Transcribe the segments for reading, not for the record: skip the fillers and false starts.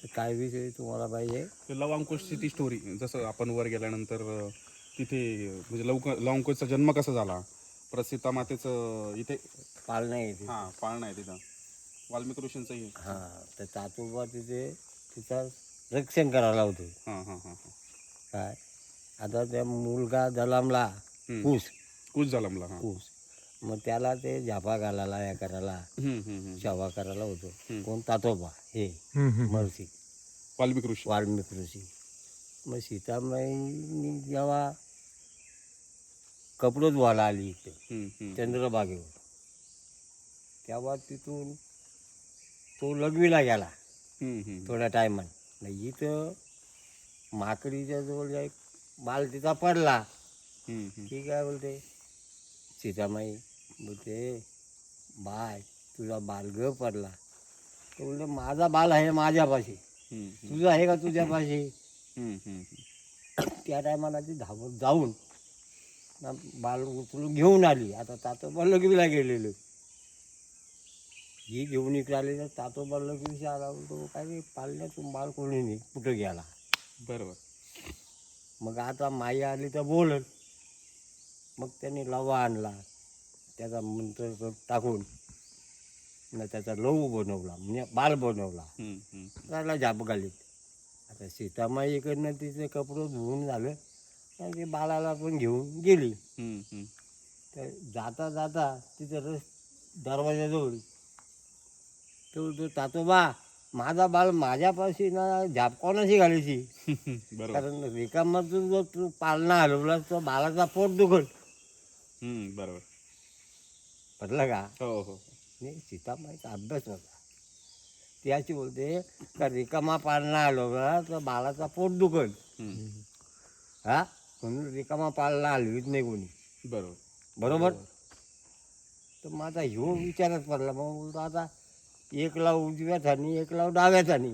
तर काय विषय तुम्हाला पाहिजे? ते लव अंकुशची ती स्टोरी, जसं आपण वर गेल्यानंतर तिथे म्हणजे लव अंकुशचा जन्म कसा झाला, परत सीता मातेचं इथे पाळणं आहे तिथे. हां पाळणं आहे तिथं, वाल्मिक ऋषींचंही. हां, तर तातोबा तिथे तिचा रक्षण करायला होतो. हां हां हां हां. काय आता त्या मुलगा जलमला, कुश कुछ झाला मला. हां. कुश मग त्याला ते झापा घालायला या करायला हम्म. सेवा करायला होतो. कोण? तातोबा हे महर्षी वाल्मिक ऋषी. वाल्मिक ऋषी. मग सीतामाईनी जेव्हा कपडे धुवायला आली इथे चंद्रभागेवर, तेव्हा तिथून तो लघवीला गेला थोड्या टायमाने. इथं माकडीच्या जवळ एक बाल तिचा पडला. ती काय बोलते सीतामाई, बोलते बाय तुझा बाल ग पडला. तो बोलते माझा बाल आहे माझ्यापाशी, तुझं आहे का तुझ्यापाशी? त्या टायमाला ती धावत जाऊन ना बाल उचलून घेऊन आली. आता तातोबा लघवीला गेलेलं, ही घेऊन इकडे आली तर तातोबा लघवीशी आला. तो काय रे पालण्यातून बाल कोणी नाही, कुठं गेला? बरोबर. मग आता माई आली तर बोलल. मग त्यांनी लवा आणला, त्याचा मंत्र टाकून न त्याचा लहू बनवला, म्हणजे बाल बनवला. त्याला झाप घालीत. आता सीतामाई इकडनं तिचे कपडे धुवून झालं, आणि ते बाळाला पण घेऊन गेली. तर जाता जाता तिथं दरवाजाजवळ तो तातोबा माझा बाल माझ्यापाशी ना झाप कोणाशी घालायची? कारण रिकामातून जर तू पालना हलवला तर बाळाचा पोट दुखल. बरोबर. पटलं का? हो हो. नाही, सीतामाईचा अभ्यास होता. ती अशी बोलते का रिकामा पालना हलवला तर बाळाचा पोट दुखल. हा, म्हणून रिकामा पालना हलवीत नाही कोणी. बरोबर. तर माझा ह्यो विचारच पडला. मग बोलतो आता एक लाव उजव्या थानी, एक लाव डाव्या थानी.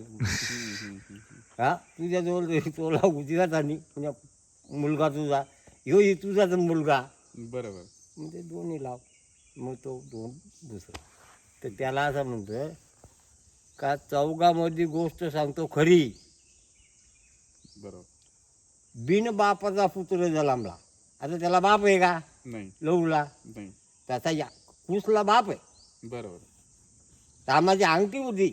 हा, तुझ्याजवळ तो लाव उजव्या थानी, म्हणजे मुलगा तुझा, ह्यो ही तुझाच मुलगा. बरोबर. म्हणजे दोन्ही लाव. मग तो दोन दुसरा. तर त्याला असं म्हणतं का चौघामध्ये गोष्ट सांगतो खरी. बरोबर. बिन बापाचा पुत्र जन्मला. आता त्याला बाप आहे का? नाही. लहूला नाही. त्याचा या कुसला बाप आहे. बरोबर. तामाची अंगठी होती,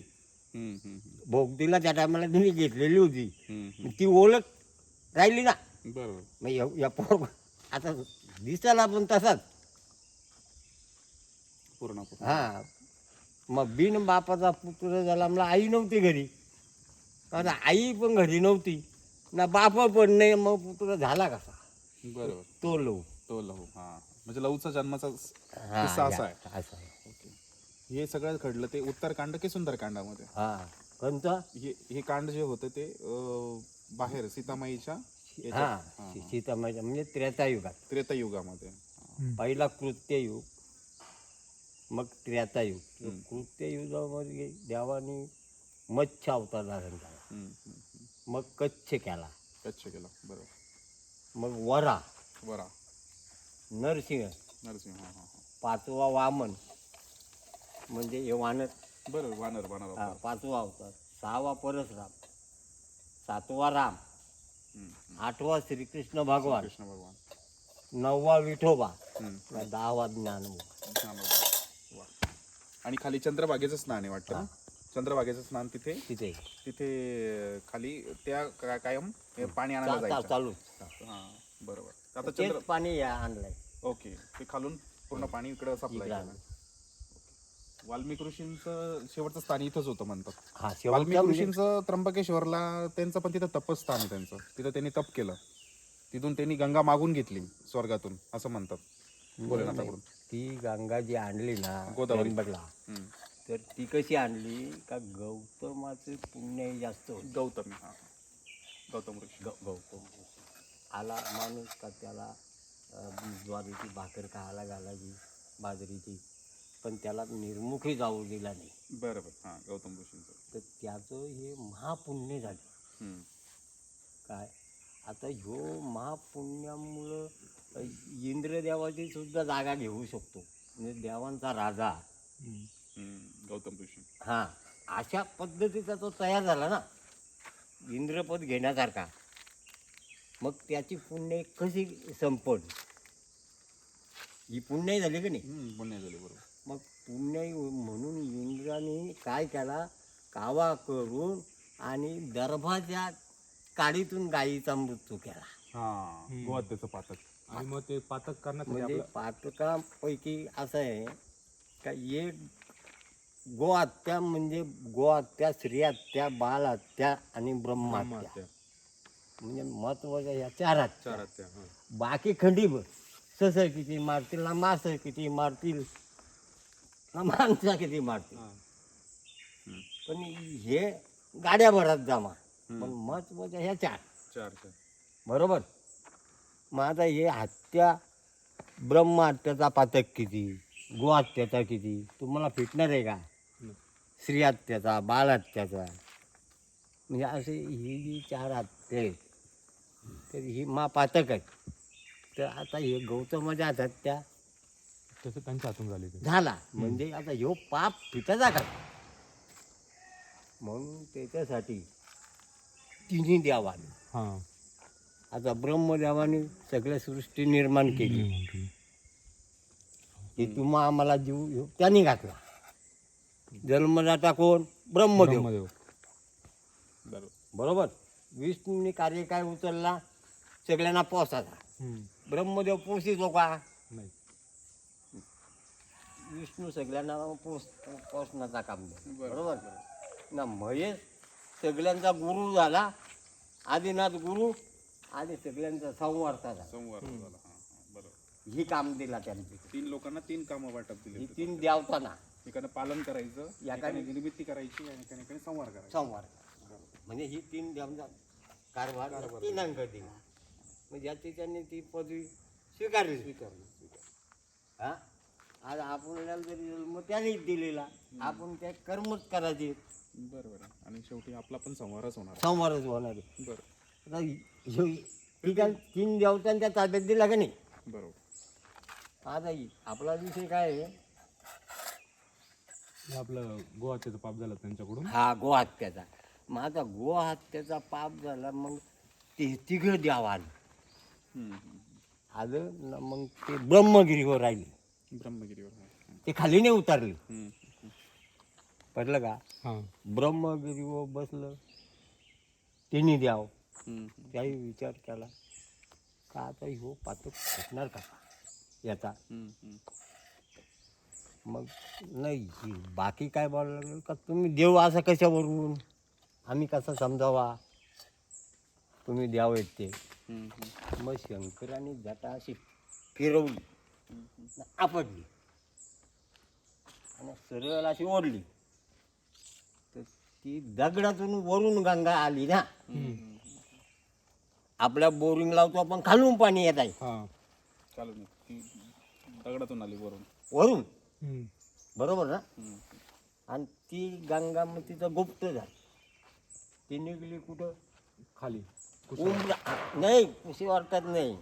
भोग दिला त्या टायमाला तिने घेतलेली होती. ती ओळख राहिली ना. बरोबर. मग या पोर आता दिसायला पण तसाच. पूर्ण. हां, मग बिन बापाचा पुत्र जन्मला. आई नव्हती घरी, कारण आई पण घरी नव्हती ना, बाप पण नाही. मग पुत्र झाला कसा? बरोबर. तो लहू. तो लहू. हा, म्हणजे लहूचा जन्माचा हां, किस्सा असा आहे. असं आहे. ओके. हे सगळं घडलं ते उत्तरकांड की सुंदरकांडामध्ये? हां, कोणतं? हे कांड जे होतं ते बाहेर सीतामाईच्या हां, सीतामाईच्या म्हणजे त्रेतायुगात. त्रेतायुगामध्ये. पहिला कृत्ययुग, मग त्रेतायुग. कृत्ययुगामध्ये देवानी मत्स्य अवतार धारण केला, मग कच्छ केला, बरोबर. मग वरा नरसिंह, नरसिंह. पाचवा वामन म्हणजे हे वानर. बरोबर. वानर. पाचवा अवतार. सहावा परशुराम, सातवा राम, आठवा श्रीकृष्ण भगवान, नववा विठोबा, 10वा ज्ञानमुख. आणि खाली चंद्रभागेचं स्नान आहे वाटतं. चंद्रभागेचं स्नान तिथे खाली त्या कायम पाणी आणायला जायचं. चालू. बरोबर. आता तेच पाणी आणलंय. ओके. ते खालून पूर्ण पाणी इकडं सप्लाय केलं. वाल्मिक ऋषींचं शेवटचं स्थान इथंच होतं म्हणतात. वाल्मिक ऋषींचं त्र्यंबकेश्वरला त्यांचं पण तिथं तपस्थान आहे त्यांचं. तिथं त्यांनी तप केलं. तिथून त्यांनी गंगा मागून घेतली स्वर्गातून असं म्हणतात भोलेनाथाकडून. ती गंगा जी आणली ना गोदावरी, तर ती कशी आणली का गौतमाचे पुण्य जास्त होते. गौतम ऋषी. गौतम आला माणूस का त्याला ज्वारीची भाकर खायला घालायची, बाजरीची, पण त्याला निर्मुखी जाऊ दिला नाही. बरोबर. हां, गौतम ऋषींचं. तर त्याचं हे महापुण्य झालं. काय आता ह्यो महापुण्यामुळं इंद्रदेवाची सुद्धा जागा घेऊ शकतो, म्हणजे देवांचा राजा गौतम ऋषी. हां, अशा पद्धतीचा तो तयार झाला ना. इंद्रपद घेण्यासारखा. मग त्याची पुण्य कशी संपड, ही पुण्य झाली की नाही. पुण्य झाले बरोबर. मग पुण्य म्हणून इंद्राने काय केला, कावा करून आणि दर्भाच्या काडीतून गायीचा मृत्यू केला. हा, गोहत्येचं पातक. आणि मग ते पातक करण्यासाठी म्हणजे आपलं पातकापैकी असं आहे का, एक गोहत्या म्हणजे गोहत्या, स्त्रिहत्या, बालहत्या आणि ब्रह्महत्या. ब्रह्महत्या. म्हणजे महत्वाच्या या 4 हत्या. 4 हत्या. हां. बाकी खंडीभर ससं किती मारतील ना, मासं किती मारतील ना, माणसा किती मारतील. हां. पण हे गाड्या भरात जमा. पण महत्वाच्या ह्या 4. 4. बरोबर. मग आता हे हत्या, ब्रह्महत्याचा पातक किती, गोहत्याचा किती, तुम्हाला फिटणार आहे का? स्त्री हत्याचा, बाल हत्याचा, म्हणजे असे ही जी 4 हत्या आहेत, तर ही पातक आहेत. तर आता हे गौतमाच्या हातात त्या तसं त्यांच्या हातून झाले ते. झाला, म्हणजे आता ह्यो पाप फिटायचा का? म्हणून त्याच्यासाठी तिन्ही देवाने, हां. आता ब्रह्मदेवाने सगळ्या सृष्टी निर्माण केली. की तुम्हा आम्हाला जीव त्यांनी घातला. जन्मदाता कोण? ब्रह्मदेव. ब्रह्मदेव. बरोबर. बरोबर. विष्णूने कार्य काय उचलला? सगळ्यांना पोसाचा. ब्रह्मदेव पोसितो का? नाही. विष्णू सगळ्यांना पोसण्याचा काम नाही. बरोबर ना. महेश सगळ्यांचा गुरु झाला, आदिनाथ गुरु, आणि सगळ्यांचा संवार्ताचा. संवाद झाला. हा, बरोबर. ही काम दिला त्यांनी. 3 लोकांना 3 कामं वाटप दिली. ही 3 देवतांना एकाने पालन करायचं, एकाने एकाने निमित्ती करायची, आणि एकाने संवाद करायचा. संवार. म्हणजे ही 3 देवांचा कारभार 3 अंक दिला. म्हणजे ज्याची त्यांनी ती पदवी स्वीकारली. हा, आज आपल्याला जरी जन्म त्यानेच दिलेला, आपण त्या कर्मच करायचे. बरोबर आहे. आणि शेवटी आपला पण संवारच होणार. संवारच होणार आहे. बरं. आता ठीक आहे, 3 देवतांच्या ताब्यात दिला का नाही. बरोबर. आता आपला विषय काय आहे? हे आपलं गोहत्येचं पाप झालं त्यांच्याकडून. हा, गोहत्याचा. मग आता गोहत्याचा पाप झाला, मग ते 3 द्यावा आलं ना. मग ते ब्रह्मगिरीवर राहिले, ब्रह्मगिरीवर. ते खाली नाही उतरले. हम्म. पडलं का? हां. ब्रह्मगिरीवर बसलं, तिन्ही द्याव. हम्म. त्याही विचार केला का आता ह्यो पातक फुटणार का याचा. हम्म. मग नाही, बाकी काय बोलायला लागलं का, तुम्ही देव असं कशावरून, आम्ही कसं समजावा, तुम्ही द्याव आहेत ते. हम्म. मग शंकराने जटा अशी फिरवली, आपटली आणि सरळ अशी ओढली, तर ती दगडातून वरून गंगा आली ना. आपल्या बोरिंग लावतो आपण, खालून पाणी येत आहे हां. चालू ती दगडातून आली वरून. वरून. हम्म. बरोबर ना. आणि ती गंगा मग तिचं गुप्त झाली. ती निघली कुठं? खाली. उंबरा नाही, कुशी वाटतात नाही,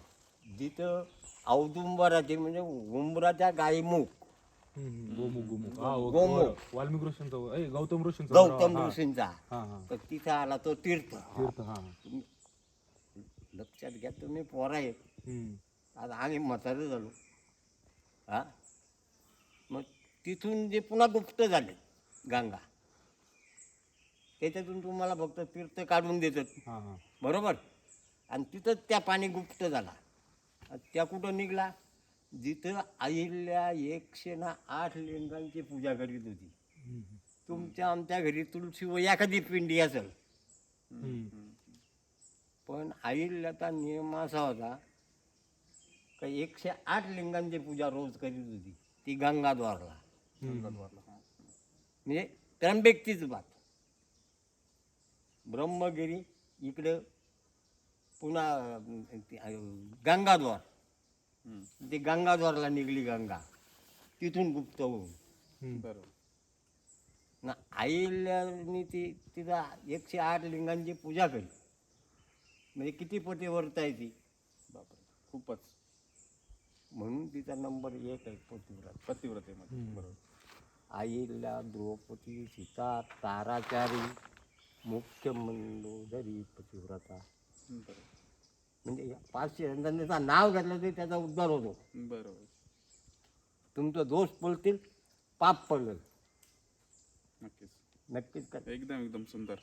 जिथं औदुंबराचे म्हणजे उंबराच्या गायमुख. गोमुख. गोमुख. वाल्मिक ऋषींचं, गौतम ऋषींचं. गौतम ऋषींचा. हां. हां. तर तिथं आला तो तीर्थ. तीर्थ. हां. तुम्ही लक्षात घ्या, तुम्ही पोरा आहेत, हम्म. आता आम्ही म्हातारे झालो. हा, मग तिथून जे पुन्हा गुप्त झाले गंगा, त्याच्यातून तुम्हाला फक्त तीर्थ काढून देतात. हां. हां. बरोबर. आणि तिथंच त्या पाणी गुप्त झाला. आणि त्या कुठं निघला? जिथं अहिल्या 108 लिंगांची पूजा करीत होती. तुमच्या आमच्या घरी तुळशी व एखादी पिंडी असेल, पण अहिल्याचा नियम असा होता का 108 लिंगांची पूजा रोज करीत होती. ती गंगाद्वारला. म्हणजे त्र्यंबकचीच बात. ब्रह्मगिरी इकडं, पुन्हा गंगाद्वार. ते गंगाद्वारला निघली गंगा, तिथून गुप्त होऊन. बरोबर. ना अहिल्याने ती तिथं 108 लिंगांची पूजा केली. म्हणजे किती पतिव्रता आहे ती, बापरे, खूपच. म्हणून तिचा नंबर 1 आहे पतिव्रता. पतिव्रतेमध्ये. बरोबर. अहिल्या, द्रौपदी, सीता, ताराचारी, मुख्य मंडोदरी पतिव्रता बरोबर म्हणजे या 5 यंत्रणेचा नाव घेतलं तरी त्याचा उद्धार होतो. बरोबर तुमचं दोष पळतील, पाप पळेल. नक्कीच नक्कीच का एकदम एकदम सुंदर